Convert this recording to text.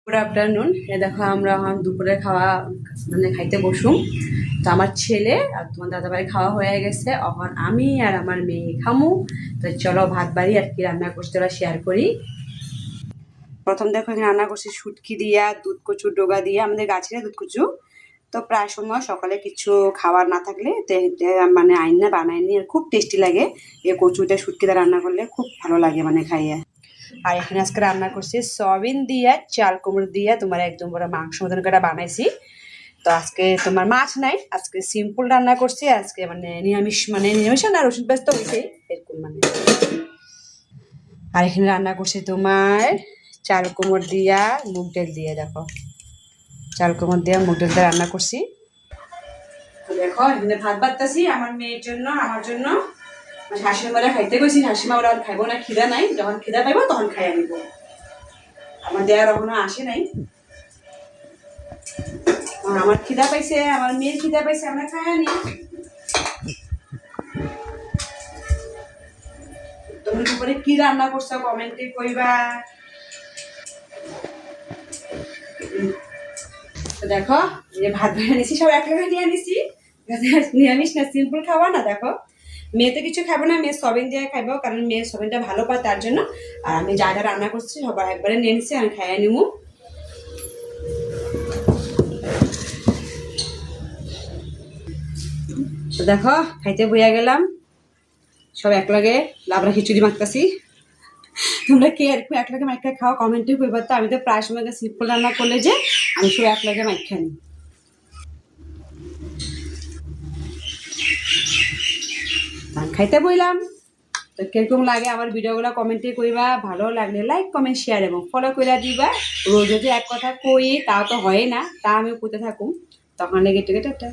Good afternoon. দেখো আমরা এখন দুপুরে খাওয়া মানে খাইতে বসুম। তো আমার ছেলে আর তোমার দাদাভাই খাওয়া হয়ে গেছে, এখন আমি আর আমার মেয়ে খামু। তো চলো ভাত বাড়ি আর কি রান্না করছি ওরা শেয়ার করি। প্রথম দেখো এখানে রান্না করছি শুটকি দিয়া, দুধ কচুর ডোগা দিয়ে, আমাদের গাছের দুধ কচু। তো প্রায় সময় সকালে কিছু খাবার না থাকলে মানে আইনা বানাই নি, আর খুব টেস্টি লাগে। এই কচুটা শুটকিটা রান্না করলে খুব ভালো লাগে মানে খাইয়া। আর এখানে আজকে রান্না করছি সয়াবিন দিয়া, চাল কুমড়ো দিয়া, তোমার একদম বড় মাংস মতন করে বানাইছি। তো আজকে তোমার মাছ নাই, আজকে সিম্পল রান্না করছি আজকে, মানে নিরামিষ, মানে নিরামিষ না, রসুন পেঁয়াজ তো হয়েছেই এরকম মানে। আর এখানে রান্না করছি তোমার চাল কুমড়ো দিয়া, মুগ ডাল দিয়ে। দেখো চাল কুমড়ো দিয়া মুগ ডাল দিয়ে রান্না করছি। দেখো এখানে ভাত বাড়তাছি আমার মেয়ের জন্য, আমার জন্য। শাশুড়িমারা খাইতে গেছি, শাশুড়িমা ওরা খাইবো না, খিদা নাই, যখন খিদা পাইবো তখন খাইয়া নিব। আমার দেয়ার এখনো আসে নাই, আমার খিদা পাইছে, আমার মেয়ের খিদা পাইছে, আমরা খাইয়া নি। তুমি দুপুরে কি রান্না করছো কমেন্টে কইবা। দেখো যে ভাত বেড়ে নিছি, সব এক জায়গায় নিয়ে নিছি, নিরামিষ না সিম্পল খাওয়া না। দেখো মেয়ে তো কিছু খাবো না, মেয়ে সবিন দিয়ে খাইবো, কারণ মেয়ে সবিনটা ভালো পায় তার জন্য। আর আমি যা যা রান্না করছি সবার একবারে নিয়ে নিছি, আমি খাইয়া নিবো। তো দেখো খাইতে বইয়া গেলাম, সব একলগে লাবড়া খিচুড়ি মাখতাছি। তোমরা কে এরকম একলগে মাইখা খাও কমেন্টে কইবা। তো আমি তো প্রায় সময় সিম্পল রান্না করলে যে আমি সব একলগে মাইখা নিই। খাইতে বইলাম। তো কিরকম লাগে আমার ভিডিওগুলো কমেন্টে কইবা, ভালো লাগলে লাইক কমেন্ট শেয়ার এবং ফলো করে দিবা। রোজ যদি এক কথা কই তাও তো হয় না, তা আমি কইতে থাকুম, তখন লেগে টেকে টাটা।